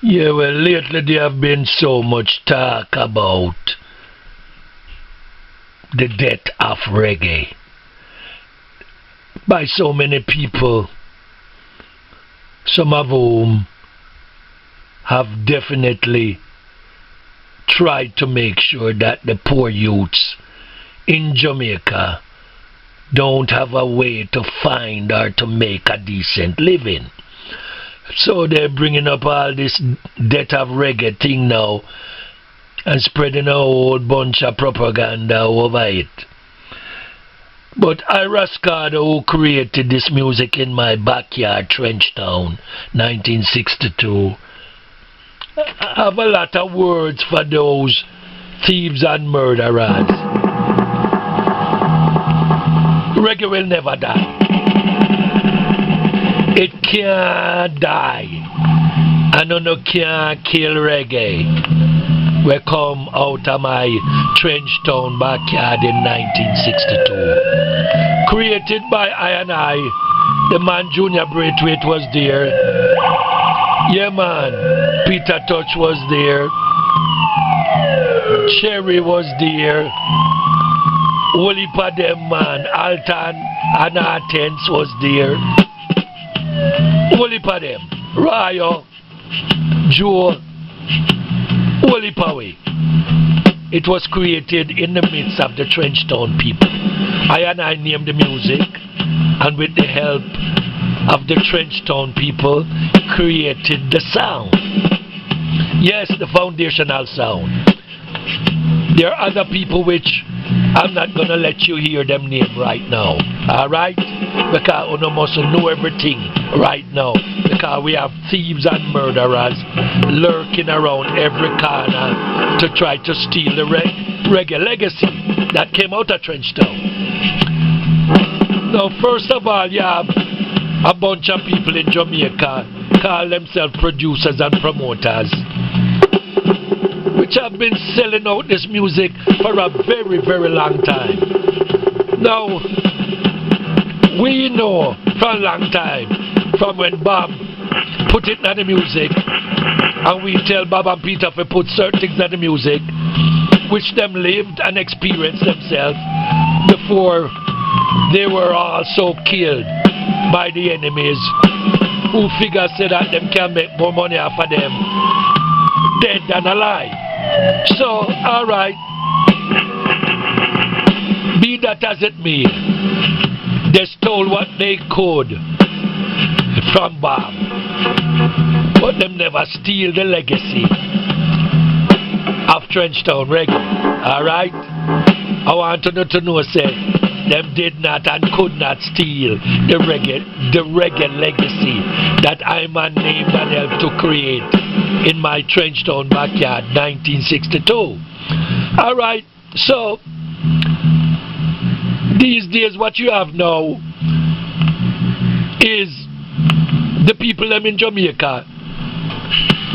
Yeah, well, lately there have been so much talk about the death of reggae by so many people, some of whom have definitely tried to make sure that the poor youths in Jamaica don't have a way to find or to make a decent living. So they're bringing up all this death of reggae thing now and spreading a whole bunch of propaganda over it. But RAS CARDO, who created this music in my backyard, Trenchtown, 1962, have a lot of words for those thieves and murderers. Reggae will never die. It can't die. And no can't kill reggae. We come out of my Trenchtown backyard in 1962. Created by I and I. The man Junior Braithwaite was there. Yeah man, Peter Touch was there. Cherry was there. Whole heap of them man. Alton and Hortense was there. Whole heap of them. Ryo, Joe, whole heap of way. It was created in the midst of the Trenchtown people. I and I named the music, and with the help of the Trenchtown people, created the sound. Yes, the foundational sound. There are other people which I'm not gonna let you hear them name right now. Alright? Because you must know everything right now. Because we have thieves and murderers lurking around every corner to try to steal the reggae legacy that came out of Trenchtown. Now, first of all, you have a bunch of people in Jamaica call themselves producers and promoters, which have been selling out this music for a very, very long time. Now, we know for a long time, from when Bob put it in the music, and we tell Bob and Peter to put certain things in the music, which them lived and experienced themselves before they were also killed by the enemies, who figure said that them can make more money off of them dead than alive. So, alright, be that as it may, they stole what they could from Bob, but them never steal the legacy of Trenchtown reggae. Alright? I want to know say them did not and could not steal the reggae legacy that I man named and helped to create in my Trenchtown backyard 1962. Alright, so these days what you have now is the people them in Jamaica,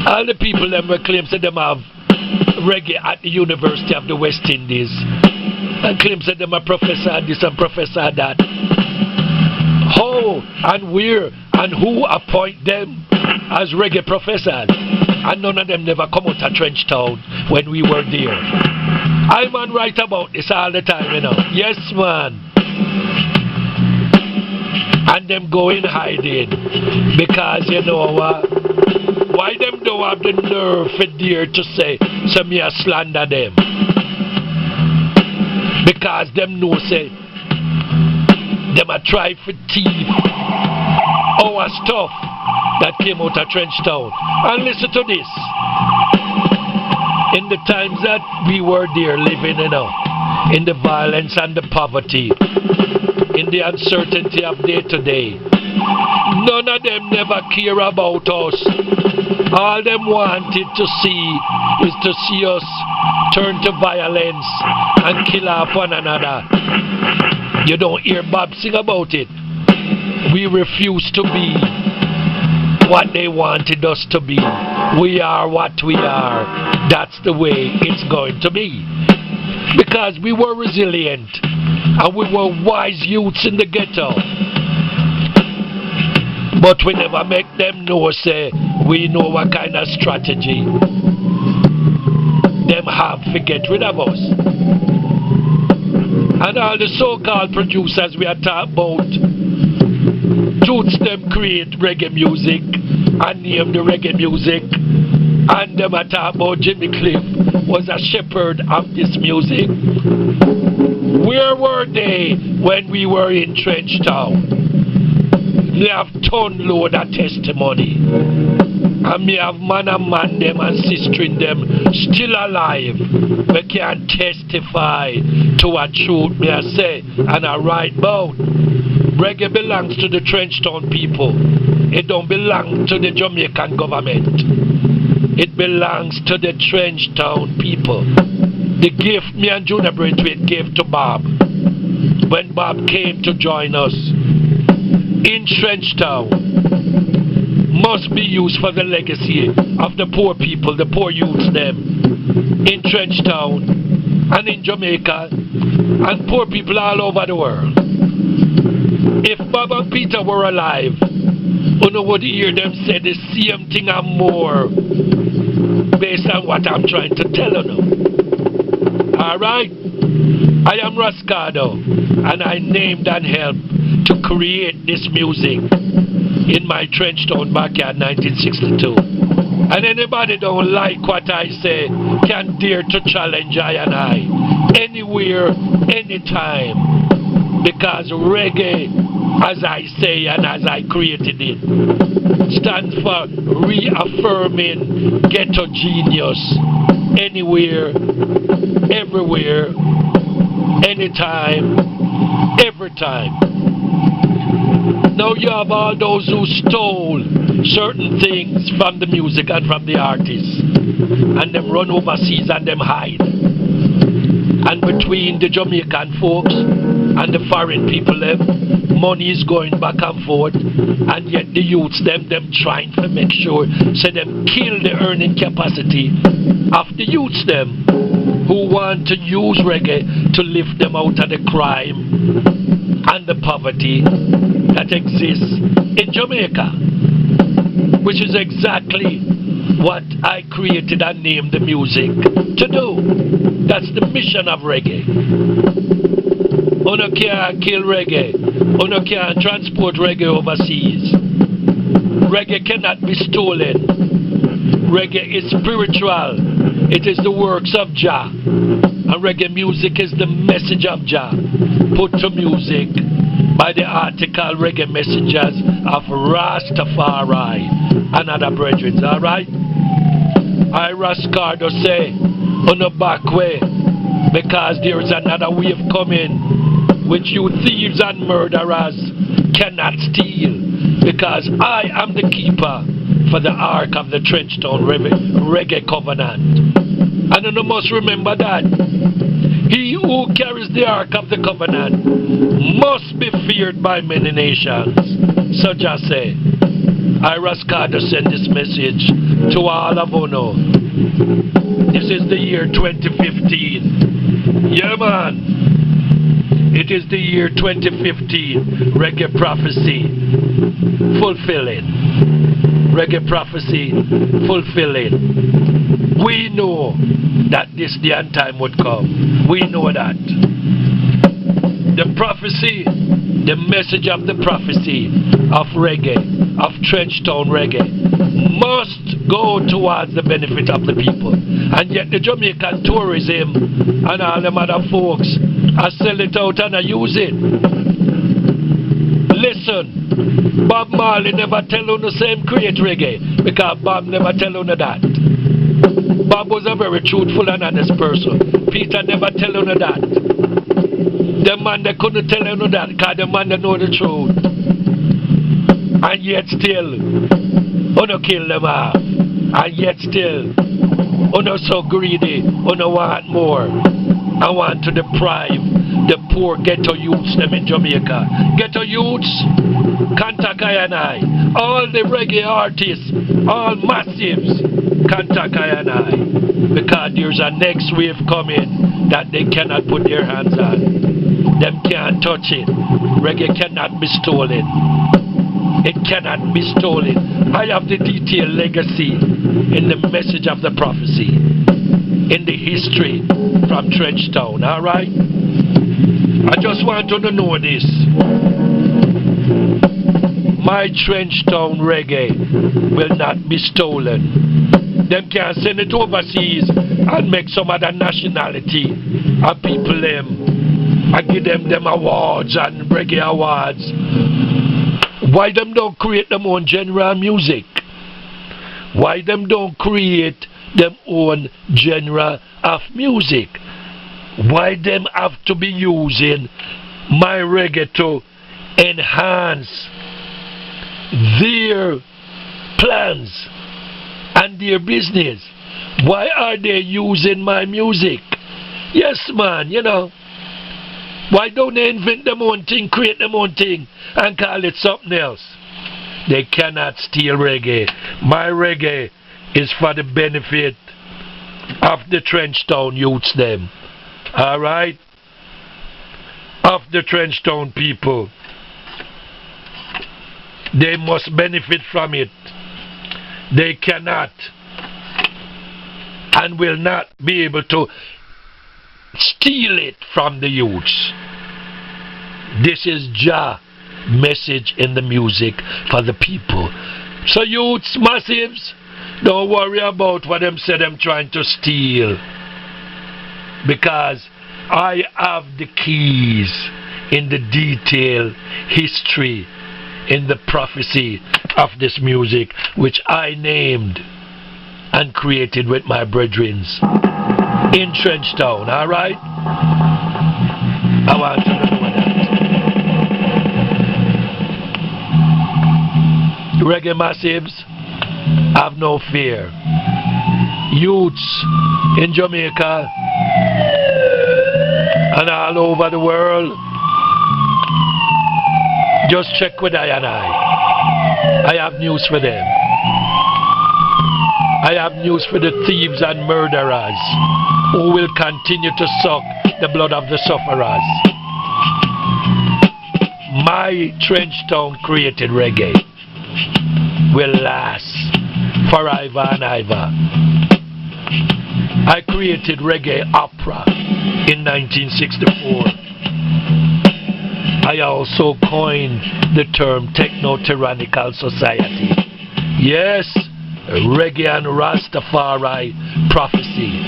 all the people them who claim that them have reggae at the University of the West Indies, and claims that them a professor this and professor that. How and where and who appoint them as reggae professors? And none of them never come out of Trenchtown when we were there. I man write about this all the time, you know. Yes man. And them go in hiding because you know what? Why them don't have the nerve for dare to say me a slander them? Because them know say them a try for thief our stuff that came out of Trenchtown. And listen to this. In the times that we were there living, you know, in the violence and the poverty, in the uncertainty of day to day, none of them never care about us. All them wanted to see is to see us turn to violence and kill off one another. You don't hear Bob sing about it. We refuse to be what they wanted us to be. We are what we are. That's the way it's going to be. Because we were resilient and we were wise youths in the ghetto. But we never make them know, say, we know what kind of strategy them have to get rid of us. And all the so-called producers we are talking about, truths them create reggae music and name the reggae music, and them are talking about Jimmy Cliff was a shepherd of this music. Where were they when we were in Trenchtown? Me have ton load of testimony, and me have man and man them and sister in them still alive. We can testify to a truth me I say and I write about. Reggae belongs to the Trenchtown people. It don't belong to the Jamaican government. It belongs to the Trenchtown people. The gift me and Junior Braithwaite gave to Bob when Bob came to join us in Trenchtown must be used for the legacy of the poor people, the poor youths them in Trenchtown and in Jamaica and poor people all over the world. If Bob and Peter were alive, you know would hear them say the same thing and more based on what I'm trying to tell you. Alright? I am RAS CARDO, and I named and helped to create this music in my Trenchtown backyard 1962. And anybody don't like what I say can dare to challenge I and I anywhere, anytime, because reggae, as I say and as I created it, stands for reaffirming ghetto genius anywhere, everywhere, anytime, every time. Now you have all those who stole certain things from the music and from the artists, and them run overseas and them hide. And between the Jamaican folks and the foreign people, money is going back and forth, and yet the youths them trying to make sure so them kill the earning capacity of the youths them who want to use reggae to lift them out of the crime and the poverty that exists in Jamaica, which is exactly what I created and named the music to do. That's the mission of reggae. Uno can't kill reggae. Uno can't transport reggae overseas. Reggae cannot be stolen. Reggae is spiritual. It is the works of Jah. And reggae music is the message of Jah put to music by the article reggae messengers of Rastafari and other brethren. Alright? I RAS CARDO say on the back way, because there is another wave coming which you thieves and murderers cannot steal, because I am the keeper for the ark of the Trenchtown reggae covenant. And you must remember that he who carries the ark of the covenant must be feared by many nations. So just say, I RAS CARDO send this message to all of you. This is the year 2015. Yeah, man. It is the year 2015. Reggae prophecy fulfilling. Reggae prophecy fulfilling. We know that this day and time would come. We know that. The prophecy, the message of the prophecy of reggae, of Trenchtown reggae, must go towards the benefit of the people. And yet the Jamaican tourism and all them other folks are sell it out and use it. Listen, Bob Marley never tell you the same create reggae, because Bob never tell you that. Bob was a very truthful and honest person. Peter never tell you that. The man they couldn't tell you that, because the man they know the truth. And yet still, uno kill them off. And yet still, uno so greedy, uno want more. I want to deprive the poor ghetto youths them in Jamaica. Ghetto youths, contact I and I. All the reggae artists, all massives, contact I and I. Because there's a next wave coming that they cannot put their hands on. Them can't touch it. Reggae cannot be stolen. It cannot be stolen. I have the detailed legacy in the message of the prophecy, in the history from Trenchtown, alright? I just want you to know this. My Trenchtown reggae will not be stolen. Them can send it overseas and make some other nationality and people them and give them awards and reggae awards. Why them don't create them own genre music? Why them don't create them own genre of music? Why them have to be using my reggae to enhance their plans and their business? Why are they using my music? Yes, man, you know. Why don't they invent them own thing, create them own thing, and call it something else? They cannot steal reggae. My reggae is for the benefit of the Trenchtown youths them. Alright? Of the Trenchtown people. They must benefit from it. They cannot and will not be able to steal it from the youths. This is Jah message in the music for the people. So youths, massives, don't worry about what them say them trying to steal, because I have the keys in the detailed history in the prophecy of this music, which I named and created with my brethren in Trenchtown, alright? I want you to know that. Reggae massives, have no fear. Youths in Jamaica and all over the world, just check with I and I have news for them. I have news for the thieves and murderers who will continue to suck the blood of the sufferers. My Trenchtown created reggae will last forever and ever. I created reggae opera in 1964. I also coined the term techno-tyrannical society. Yes, reggae and Rastafari prophecy.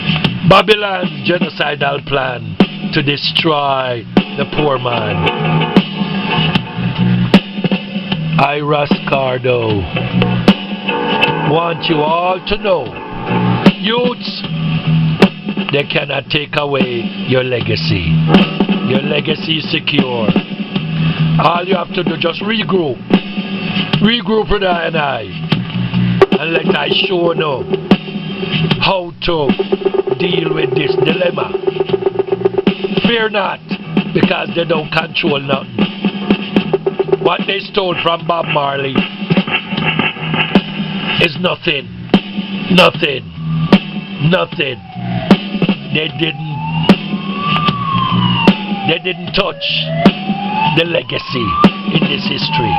Babylon's genocidal plan to destroy the poor man. RAS CARDO want you all to know, youths, they cannot take away your legacy. Your legacy is secure. All you have to do, just regroup. Regroup with I and let I show you how to deal with this dilemma. Fear not, because they don't control nothing. What they stole from Bob Marley is nothing. Nothing. Nothing. They didn't touch the legacy in this history.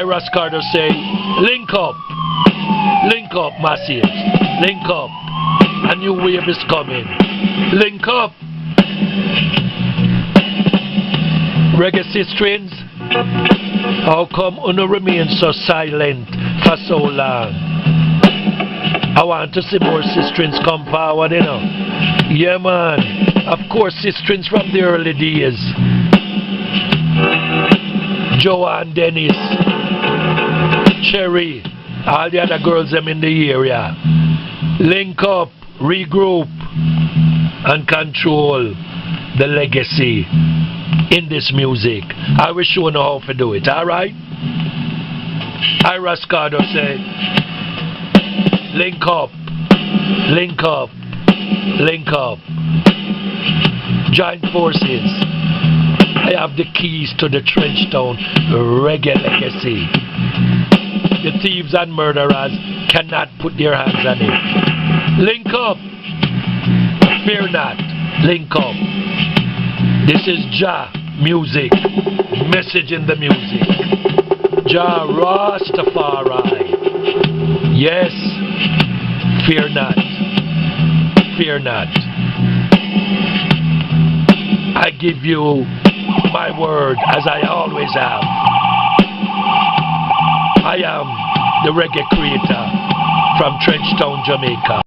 RAS CARDO say, link up, massive, link up. A new wave is coming. Link up. Reggae sistrins, how come you remain so silent for so long? I want to see more sistrins come forward, you know. Yeah, man. Of course, sistrins from the early days. Joanne, Dennis, Cherry, all the other girls them in the area. Link up, regroup, and control the legacy in this music. I will show you how to do it, alright? RAS CARDO say, link up, link up, link up. Join forces. I have the keys to the Trenchtown reggae legacy. The thieves and murderers cannot put their hands on it. Link up. Fear not. Link up. This is Jah music. Message in the music. Jah Rastafari. Yes, fear not. Fear not. I give you my word as I always have. I am the reggae creator from Trenchtown, Jamaica.